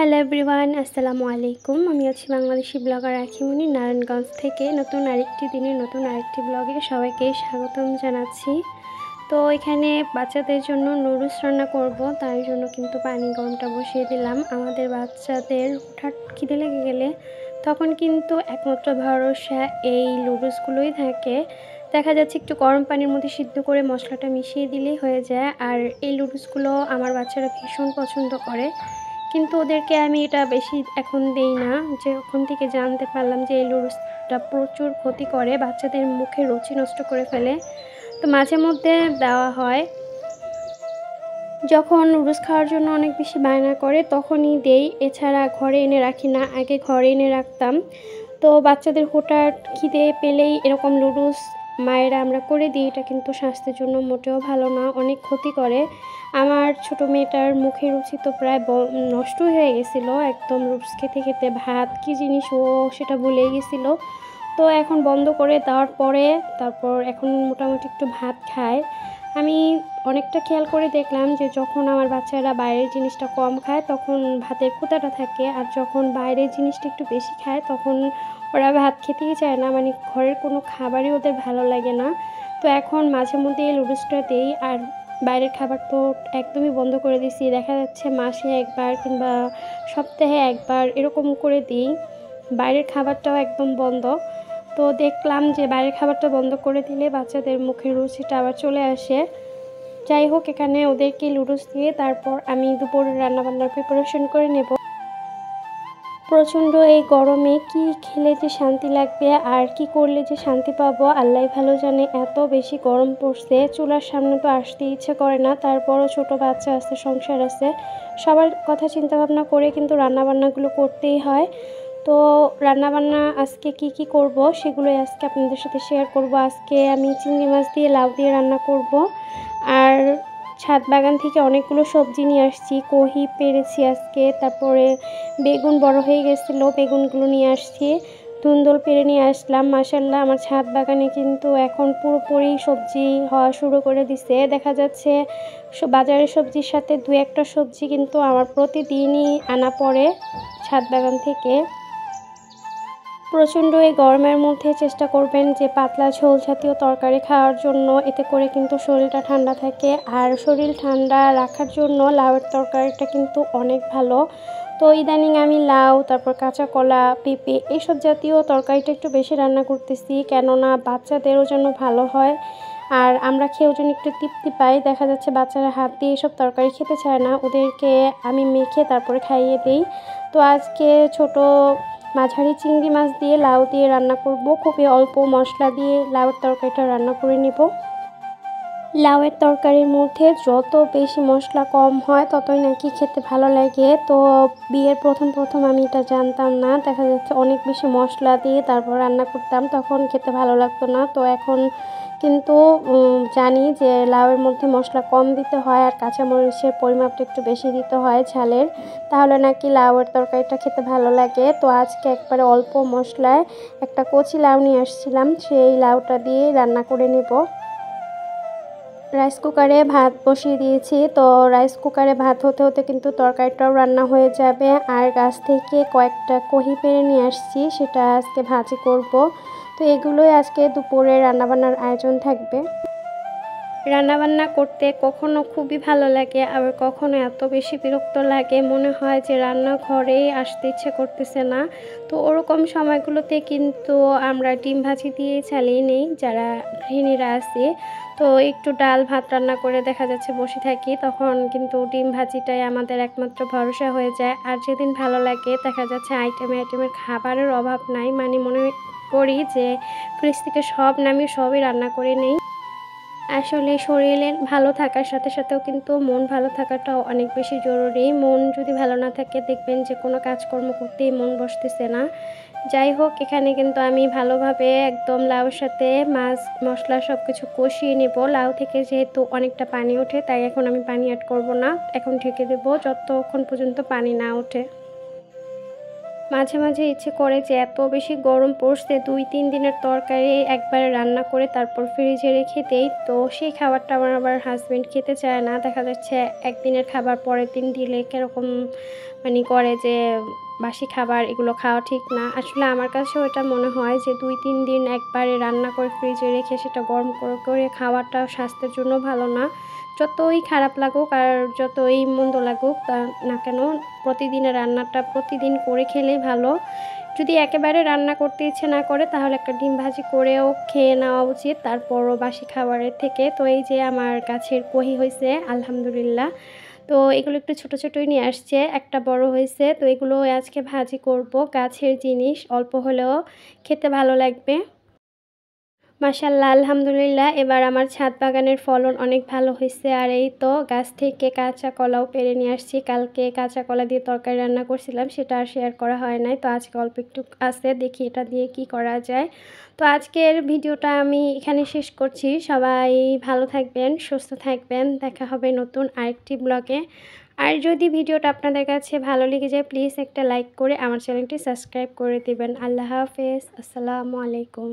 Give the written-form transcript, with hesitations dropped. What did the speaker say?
Hello everyone, আসসালামু আলাইকুম। আমি আছি বাংলাদেশি ব্লগার আখিমনি নারায়ণগঞ্জ থেকে। নতুন আরেকটি দিনে নতুন আরেকটি ব্লগে সবাইকে স্বাগতম জানাচ্ছি। তো এখানে বাচ্চাদের জন্য নুডলস রান্না করব, তার জন্য কিন্তু পানি গরমটা বসিয়ে দিলাম। আমাদের বাচ্চাদের হঠাৎ খিদে লেগে গেলে তখন কিন্তু একমাত্র ভরসা এই নুডলসগুলোই থাকে। দেখা যাচ্ছে একটু গরম পানির মধ্যে সিদ্ধ করে মশলাটা মিশিয়ে দিলেই হয়ে যায়। আর এই নুডলসগুলো আমার বাচ্চারা ভীষণ পছন্দ করে, কিন্তু ওদেরকে আমি এটা বেশি এখন দেই না। যখন থেকে জানতে পারলাম যে এই নুডলসটা প্রচুর ক্ষতি করে, বাচ্চাদের মুখে রুচি নষ্ট করে ফেলে, তো মাঝে মধ্যে দেওয়া হয়। যখন নুডলস খাওয়ার জন্য অনেক বেশি বায়না করে তখনই দেই, এছাড়া ঘরে এনে রাখি না। আগে ঘরে এনে রাখতাম। তো বাচ্চাদের হঠাৎ খিদে পেলেই এরকম নুডলস মায়েরা আমরা করে দিই। এটা কিন্তু স্বাস্থ্যের জন্য মোটেও ভালো না, অনেক ক্ষতি করে। আমার ছোটো মেয়েটার মুখে রুচি তো প্রায় নষ্টই হয়ে গেছিলো, একদম নুডলস খেতে খেতে ভাত কী জিনিস ও সেটা ভুলেই গেছিলো। তো এখন বন্ধ করে দেওয়ার পরে তারপর এখন মোটামুটি একটু ভাত খায়। আমি অনেকটা খেয়াল করে দেখলাম যে যখন আমার বাচ্চারা বাইরের জিনিসটা কম খায় তখন ভাতের ক্ষুধাটা থাকে, আর যখন বাইরের জিনিসটা একটু বেশি খায় তখন ওরা ভাত খেতেই চায় না, মানে ঘরের কোনো খাবারই ওদের ভালো লাগে না। তো এখন মাঝে মধ্যে এই নুডলসটা দিই, আর বাইরের খাবার তো একদমই বন্ধ করে দিয়েছি। দেখা যাচ্ছে মাসে একবার কিংবা সপ্তাহে একবার এরকম করে দিই। বাইরের খাবারটাও একদম বন্ধ। তো দেখলাম যে বাইরের খাবারটা বন্ধ করে দিলে বাচ্চাদের মুখের রুচিটা আবার চলে আসে। যাই হোক, এখানে ওদেরকে নুডলস দিয়ে তারপর আমি দুপুরের রান্নাবান্নার প্রিপারেশন করে নেব। প্রচণ্ড এই গরমে কি খেলে যে শান্তি লাগবে আর কি করলে যে শান্তি পাবো আল্লাহই ভালো জানে। এত বেশি গরম পড়ছে, চুলার সামনে তো আসতে ইচ্ছে করে না। তারপরও ছোট বাচ্চা আছে, সংসার আছে, সবার কথা চিন্তা ভাবনা করে কিন্তু রান্নাবান্নাগুলো করতেই হয়। তো রান্নাবান্না আজকে কি করব সেগুলোই আজকে আপনাদের সাথে শেয়ার করব। আজকে আমি চিংড়ি মাছ দিয়ে লাউ দিয়ে রান্না করব। আর ছাদ বাগান থেকে অনেকগুলো সবজি নিয়ে আসছি, কহি পেরেছি আজকে, তারপরে বেগুন বড় হয়ে গেছিলো, বেগুনগুলো নিয়ে আসছি, ধুন্দুল পেরে নিয়ে আসলাম। মাশাআল্লাহ, আমার ছাদ বাগানে কিন্তু এখন পুরোপুরি সবজি হওয়া শুরু করে দিছে। দেখা যাচ্ছে বাজারের সবজির সাথে দু একটা সবজি কিন্তু আমার প্রতিদিনই আনা পড়ে ছাদ বাগান থেকে। প্রচণ্ড এই গরমের মধ্যে চেষ্টা করবেন যে পাতলা ঝোল জাতীয় তরকারি খাওয়ার জন্য, এতে করে কিন্তু শরীরটা ঠান্ডা থাকে। আর শরীর ঠান্ডা রাখার জন্য লাউয়ের তরকারিটা কিন্তু অনেক ভালো। তো ইদানিং আমি লাউ, তারপর কাঁচা কলা, পেঁপে এইসব জাতীয় তরকারিটা একটু বেশি রান্না করতেছি, কেননা বাচ্চাদেরও যেন ভালো হয় আর আমরা খেয়েও যেন একটু তৃপ্তি পাই। দেখা যাচ্ছে বাচ্চারা হাত দিয়ে এসব তরকারি খেতে চায় না, ওদেরকে আমি মেখে তারপরে খাইয়ে দিই। তো আজকে ছোট মাঝারি চিংড়ি মাছ দিয়ে লাউ দিয়ে রান্না করব। খুবই অল্প মশলা দিয়ে লাউয়ের তরকারিটা রান্না করে নেব। লাউয়ের তরকারির মধ্যে যত বেশি মশলা কম হয় ততই নাকি খেতে ভালো লাগে। তো বিয়ের প্রথম আমি এটা জানতাম না, দেখা যাচ্ছে অনেক বেশি মশলা দিয়ে তারপর রান্না করতাম, তখন খেতে ভালো লাগতো না। তো এখন কিন্তু জানি যে লাউয়ের মধ্যে মশলা কম দিতে হয় আর কাঁচামরিচের পরিমাপটা একটু বেশি দিতে হয় ঝালের, তাহলে নাকি লাউয়ের তরকারিটা খেতে ভালো লাগে। তো আজকে একবারে অল্প মশলায় একটা কচি লাউ নিয়ে আসছিলাম, সেই লাউটা দিয়ে রান্না করে নেব। রাইস কুকারে ভাত বসিয়ে দিয়েছি। তো রাইস কুকারে ভাত হতে হতে কিন্তু তরকারিটাও রান্না হয়ে যাবে। আর গাছ থেকে কয়েকটা কহি পেড়ে নিয়ে আসছি, সেটা আজকে ভাজি করব। তো এগুলোই আজকে দুপুরে রান্নাবান্নার আয়োজন থাকবে। রান্নাবান্না করতে কখনো খুবই ভালো লাগে, আবার কখনো এত বেশি বিরক্ত লাগে, মনে হয় যে রান্নাঘরেই আসতে ইচ্ছে করতেছে না। তো ওরকম সময়গুলোতে কিন্তু আমরা ডিম ভাজি দিয়ে চালিয়ে নিই যারা গৃহিণীরা আছে। তো একটু ডাল ভাত রান্না করে দেখা যাচ্ছে বসে থাকি, তখন কিন্তু ডিম ভাজিটাই আমাদের একমাত্র ভরসা হয়ে যায়। আর যেদিন ভালো লাগে দেখা যাচ্ছে আইটেমের খাবারের অভাব নাই, মানে মনে করি যে ফ্রিজ থেকে সব নামিয়ে সবই রান্না করে নেই। আসলে শরীরের ভালো থাকার সাথে সাথেও কিন্তু মন ভালো থাকাটাও অনেক বেশি জরুরি। মন যদি ভালো না থাকে দেখবেন যে কোনো কাজকর্ম করতেই মন বসতেছে না। যাই হোক, এখানে কিন্তু আমি ভালোভাবে একদম লাউয়ের সাথে মাছ মশলা সব কিছু কষিয়ে নেব। লাউ থেকে যেহেতু অনেকটা পানি ওঠে তাই এখন আমি পানি অ্যাড করব না, এখন ঢেকে দেব যতক্ষণ পর্যন্ত পানি না ওঠে। মাঝে মাঝে ইচ্ছে করে যে এত বেশি গরম পড়ছে 2-3 দিনের তরকারি একবারে রান্না করে তারপর ফ্রিজে রেখে দেই। তো সেই খাবারটা আমার আবার হাসব্যান্ড খেতে চায় না। দেখা যাচ্ছে একদিনের খাবার পরের দিন দিলে কিরকম করে যে বাসি খাবার এগুলো খাওয়া ঠিক না। আসলে আমার কাছেও এটা মনে হয় যে 2-3 দিন একবারে রান্না করে ফ্রিজে রেখে সেটা গরম করে খাওয়াটা স্বাস্থ্যের জন্য ভালো না। যতই খারাপ লাগুক আর যতই মন্দ লাগুক না কেন প্রতিদিনের রান্নাটা প্রতিদিন করে খেলেই ভালো। যদি একেবারে রান্না করতে ইচ্ছে না করে তাহলে একটা ডিম ভাজি করেও খেয়ে নেওয়া উচিত তারপরও বাসি খাবারের থেকে। তো এই যে আমার গাছের কহি হইছে আলহামদুলিল্লাহ। তো এগুলো একটু ছোট ছোটই নিয়ে আসছে, একটা বড় হয়েছে। তো এগুলো আজকে ভাজি করব। গাছের জিনিস অল্প হলেও খেতে ভালো লাগবে। মাশাআল্লাহ আলহামদুলিল্লাহ এবার আমার ছাদ বাগানের ফলন অনেক ভালো হইছে। আর এই তো গাছ থেকে কাঁচা কলাও পেড়ে নিয়ে আসছি। কালকে কাঁচা কলা দিয়ে তরকারি রান্না করছিলাম, সেটা আর শেয়ার করা হয় নাই। তো আজকে অল্প একটু আছে, দেখি এটা দিয়ে কি করা যায়। তো আজকের ভিডিওটা আমি এখানে শেষ করছি। সবাই ভালো থাকবেন, সুস্থ থাকবেন। দেখা হবে নতুন আরেকটি ব্লগে। আর যদি ভিডিওটা আপনাদের কাছে ভালো লেগে যায় প্লিজ একটা লাইক করে আমার চ্যানেলটি সাবস্ক্রাইব করে দিবেন। আল্লাহ হাফেজ, আসসালামু আলাইকুম।